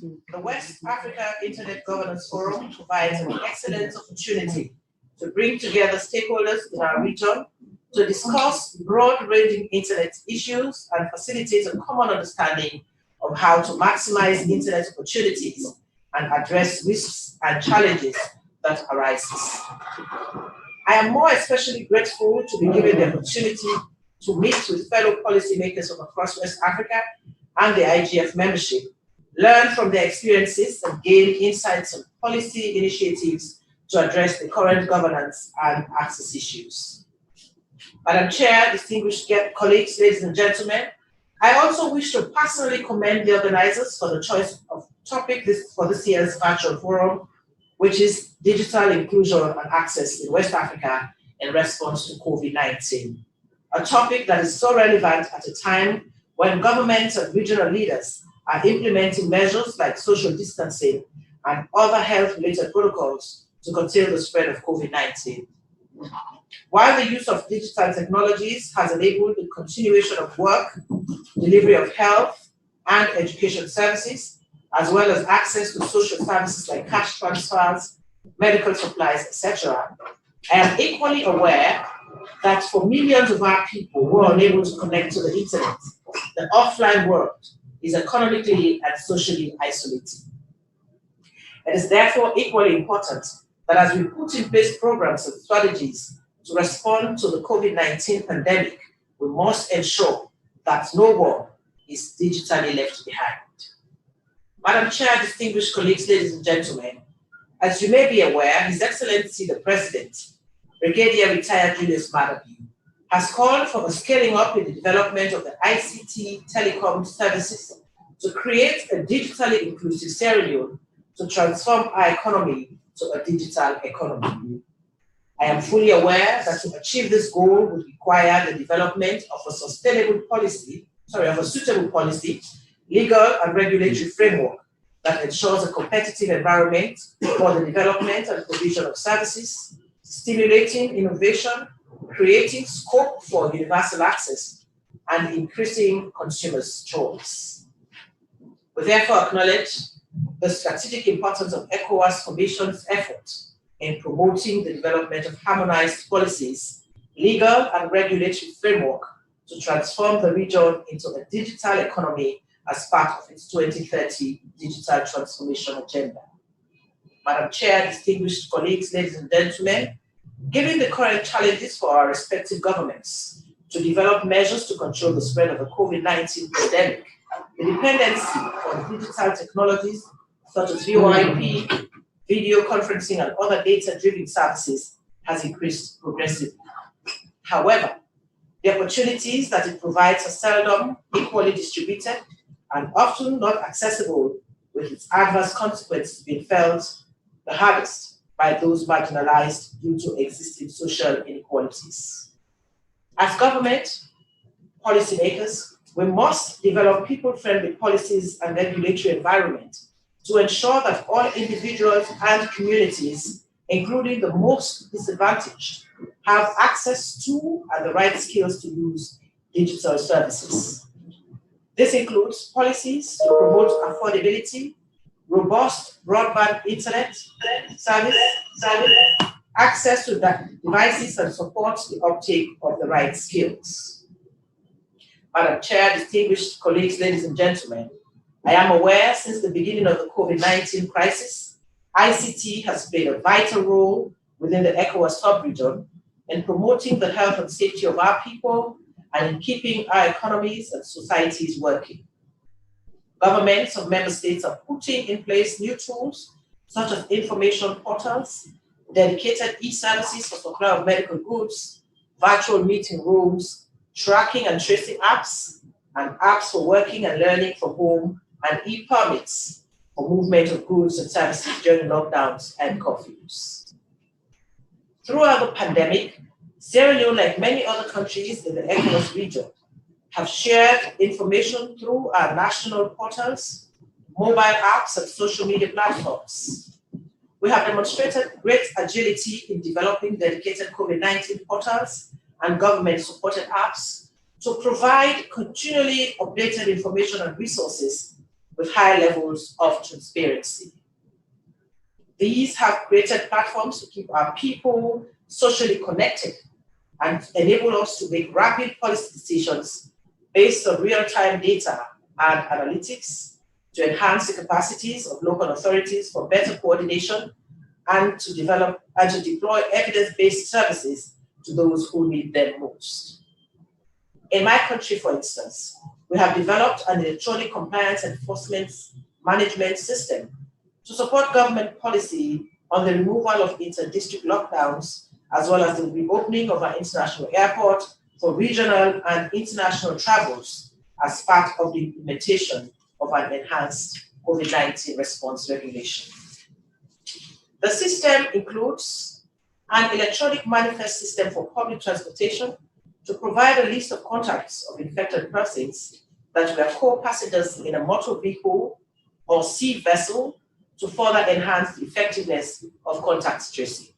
The West Africa Internet Governance Forum provides an excellent opportunity to bring together stakeholders in our region to discuss broad-ranging internet issues and facilitate a common understanding of how to maximize internet opportunities and address risks and challenges that arise. I am more especially grateful to be given the opportunity to meet with fellow policymakers from across West Africa and the IGF membership, learn from their experiences and gain insights on policy initiatives to address the current governance and access issues. Madam Chair, distinguished colleagues, ladies and gentlemen, I also wish to personally commend the organizers for the choice of topic for this year's virtual forum, which is digital inclusion and access in West Africa in response to COVID-19, a topic that is so relevant at a time when governments and regional leaders are implementing measures like social distancing and other health-related protocols to contain the spread of COVID-19. While the use of digital technologies has enabled the continuation of work, delivery of health and education services, as well as access to social services like cash transfers, medical supplies, etc., I am equally aware that for millions of our people who are unable to connect to the internet, the offline world is economically and socially isolated. It is therefore equally important that as we put in place programs and strategies to respond to the COVID-19 pandemic, we must ensure that no one is digitally left behind. Madam Chair, distinguished colleagues, ladies and gentlemen, as you may be aware, His Excellency the President, Brigadier Retired Julius Madabou, has called for a scaling up in the development of the ICT telecom services to create a digitally inclusive Sierra Leone to transform our economy to a digital economy. I am fully aware that to achieve this goal would require the development of a suitable policy, legal and regulatory framework that ensures a competitive environment for the development and provision of services, stimulating innovation, creating scope for universal access, and increasing consumers' choice. We therefore acknowledge the strategic importance of ECOWAS Commission's effort in promoting the development of harmonized policies, legal and regulatory framework to transform the region into a digital economy as part of its 2030 digital transformation agenda. Madam Chair, distinguished colleagues, ladies and gentlemen, given the current challenges for our respective governments to develop measures to control the spread of the COVID-19 pandemic, the dependency on digital technologies such as VoIP, video conferencing, and other data-driven services has increased progressively. However, the opportunities that it provides are seldom equally distributed and often not accessible, with its adverse consequences being felt the hardest by those marginalized due to existing social inequalities. As government policymakers, we must develop people-friendly policies and regulatory environment to ensure that all individuals and communities, including the most disadvantaged, have access to and the right skills to use digital services. This includes policies to promote affordability, robust broadband internet service, access to devices, and support the uptake of the right skills. Madam Chair, distinguished colleagues, ladies and gentlemen, I am aware since the beginning of the COVID-19 crisis, ICT has played a vital role within the ECOWAS sub-region in promoting the health and safety of our people and in keeping our economies and societies working. Governments of member states are putting in place new tools such as information portals, dedicated e-services for supply of medical goods, virtual meeting rooms, tracking and tracing apps, and apps for working and learning from home, and e-permits for movement of goods and services during lockdowns and curfews. Throughout the pandemic, Sierra Leone, like many other countries in the ECOWAS region, have shared information through our national portals, mobile apps, and social media platforms. We have demonstrated great agility in developing dedicated COVID-19 portals and government-supported apps to provide continually updated information and resources with high levels of transparency. These have created platforms to keep our people socially connected and enable us to make rapid policy decisions based on real-time data and analytics to enhance the capacities of local authorities for better coordination and to develop and to deploy evidence-based services to those who need them most. In my country, for instance, we have developed an electronic compliance enforcement management system to support government policy on the removal of inter-district lockdowns, as well as the reopening of our international airport for regional and international travels as part of the implementation of an enhanced COVID-19 response regulation. The system includes an electronic manifest system for public transportation to provide a list of contacts of infected persons that were co-passengers in a motor vehicle or sea vessel to further enhance the effectiveness of contact tracing.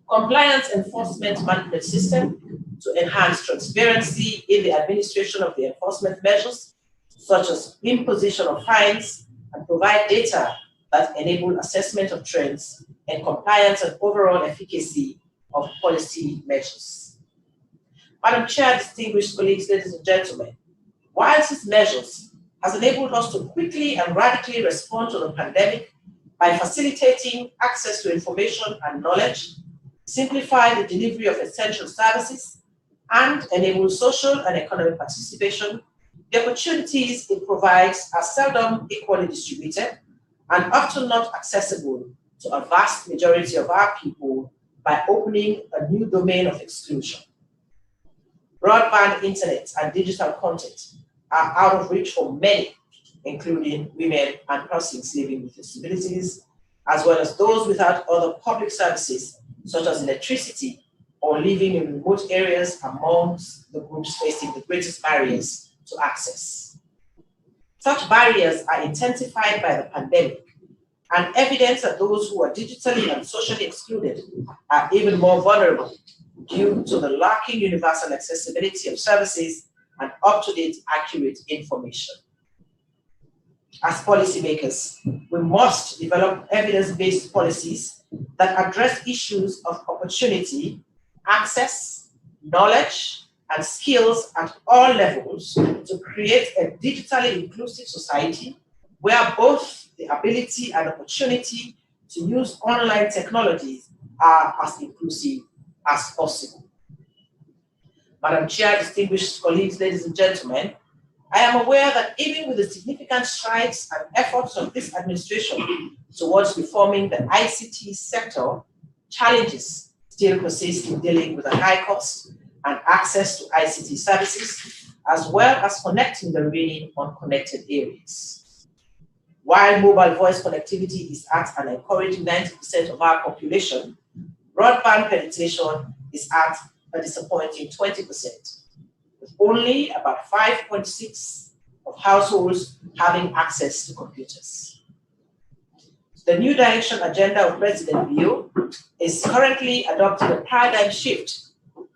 Compliance enforcement management system to enhance transparency in the administration of the enforcement measures, such as imposition of fines, and provide data that enable assessment of trends and compliance and overall efficacy of policy measures. Madam Chair, distinguished colleagues, ladies and gentlemen, while these measures has enabled us to quickly and radically respond to the pandemic by facilitating access to information and knowledge, simplify the delivery of essential services, and enable social and economic participation, the opportunities it provides are seldom equally distributed and often not accessible to a vast majority of our people by opening a new domain of exclusion. Broadband internet and digital content are out of reach for many, including women and persons living with disabilities, as well as those without other public services, such as electricity, or living in remote areas amongst the groups facing the greatest barriers to access. Such barriers are intensified by the pandemic, and evidence that those who are digitally and socially excluded are even more vulnerable due to the lacking universal accessibility of services and up-to-date accurate information. As policymakers, we must develop evidence-based policies that address issues of opportunity, access, knowledge, and skills at all levels to create a digitally inclusive society where both the ability and opportunity to use online technologies are as inclusive as possible. Madam Chair, distinguished colleagues, ladies and gentlemen, I am aware that even with the significant strides and efforts of this administration towards reforming the ICT sector, challenges still persist in dealing with the high cost and access to ICT services, as well as connecting the remaining unconnected areas. While mobile voice connectivity is at an encouraging 90% of our population, broadband penetration is at a disappointing 20%, with only about 5.6% of households having access to computers. The new direction agenda of President Leone is currently adopting a paradigm shift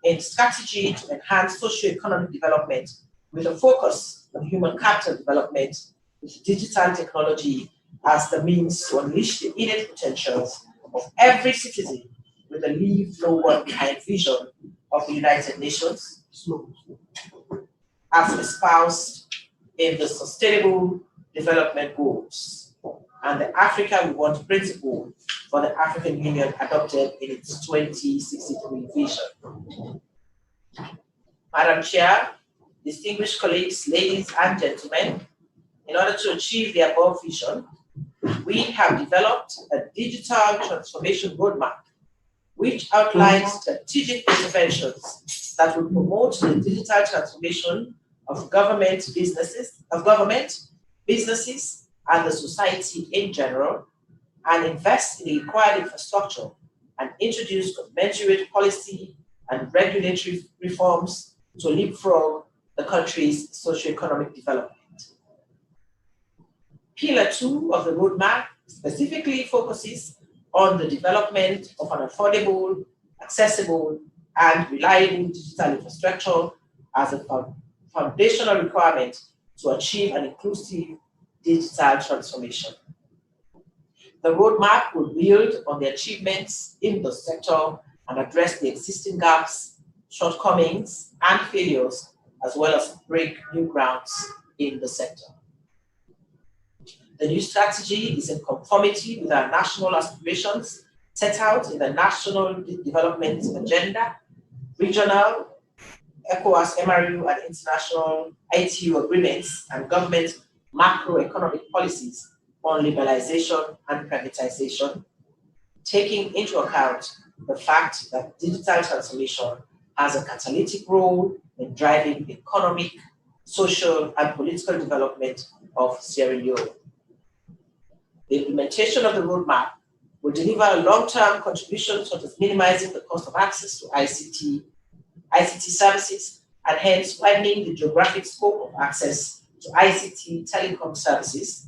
in strategy to enhance socio-economic development with a focus on human capital development with digital technology as the means to unleash the innate potentials of every citizen with a leave no one behind vision of the United Nations, as espoused in the Sustainable Development Goals and the Africa We Want principle for the African Union adopted in its 2063 vision. Madam Chair, distinguished colleagues, ladies and gentlemen, in order to achieve the above vision, we have developed a digital transformation roadmap which outlines strategic interventions that will promote the digital transformation of government, businesses, and the society in general, and invest in the required infrastructure and introduce commensurate policy and regulatory reforms to leapfrog the country's socioeconomic development. Pillar 2 of the roadmap specifically focuses on the development of an affordable, accessible, and reliable digital infrastructure as a foundational requirement to achieve an inclusive digital transformation. The roadmap will build on the achievements in the sector and address the existing gaps, shortcomings, and failures, as well as break new grounds in the sector. The new strategy is in conformity with our national aspirations set out in the National Development Agenda, regional, ECOWAS, MRU, and international ITU agreements, and government macroeconomic policies on liberalization and privatization, taking into account the fact that digital transformation has a catalytic role in driving economic, social, and political development of Sierra Leone. The implementation of the roadmap will deliver long-term contributions such as minimizing the cost of access to ICT services, and hence widening the geographic scope of access to ICT telecom services,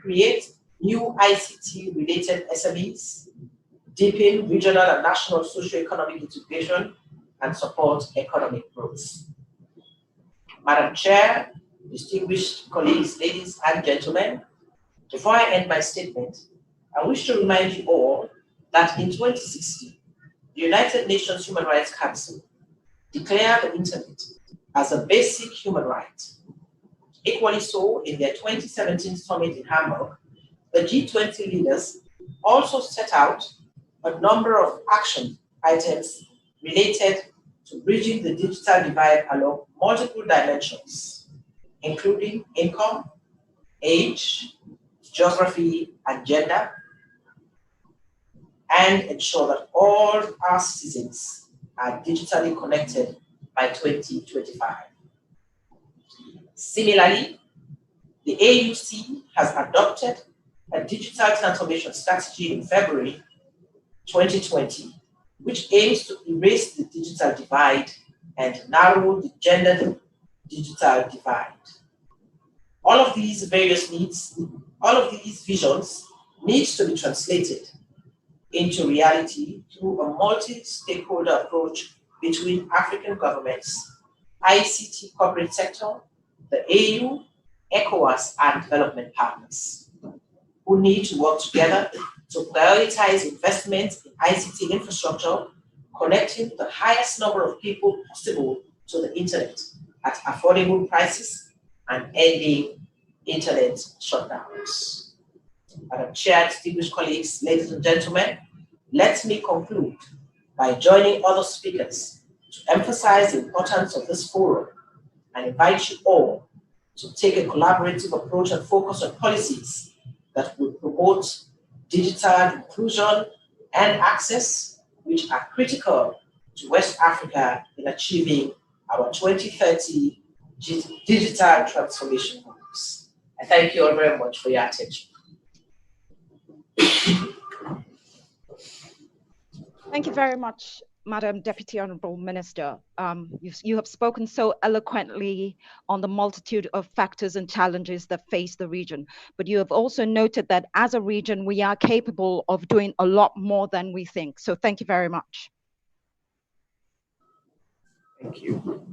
create new ICT-related SMEs, deepen regional and national socio-economic integration, and support economic growth. Madam Chair, distinguished colleagues, ladies and gentlemen, before I end my statement, I wish to remind you all that in 2016, the United Nations Human Rights Council declared the Internet as a basic human right. Equally so, in their 2017 summit in Hamburg, the G20 leaders also set out a number of action items related to bridging the digital divide along multiple dimensions, including income, age, geography, and gender, and ensure that all our citizens are digitally connected by 2025. Similarly, the AUC has adopted a digital transformation strategy in February 2020, which aims to erase the digital divide and narrow the gender digital divide. All of these visions needs to be translated into reality through a multi-stakeholder approach between African governments, ICT corporate sector, the AU, ECOWAS, and development partners, who need to work together to prioritize investments in ICT infrastructure, connecting the highest number of people possible to the internet at affordable prices and ending internet shutdowns. Madam Chair, distinguished colleagues, ladies and gentlemen, let me conclude by joining other speakers to emphasize the importance of this forum and invite you all to take a collaborative approach and focus on policies that will promote digital inclusion and access, which are critical to West Africa in achieving our 2030 digital transformation goals. I thank you all very much for your attention. Thank you very much, Madam Deputy Honorable Minister. You have spoken so eloquently on the multitude of factors and challenges that face the region, but you have also noted that as a region, we are capable of doing a lot more than we think. So thank you very much. Thank you.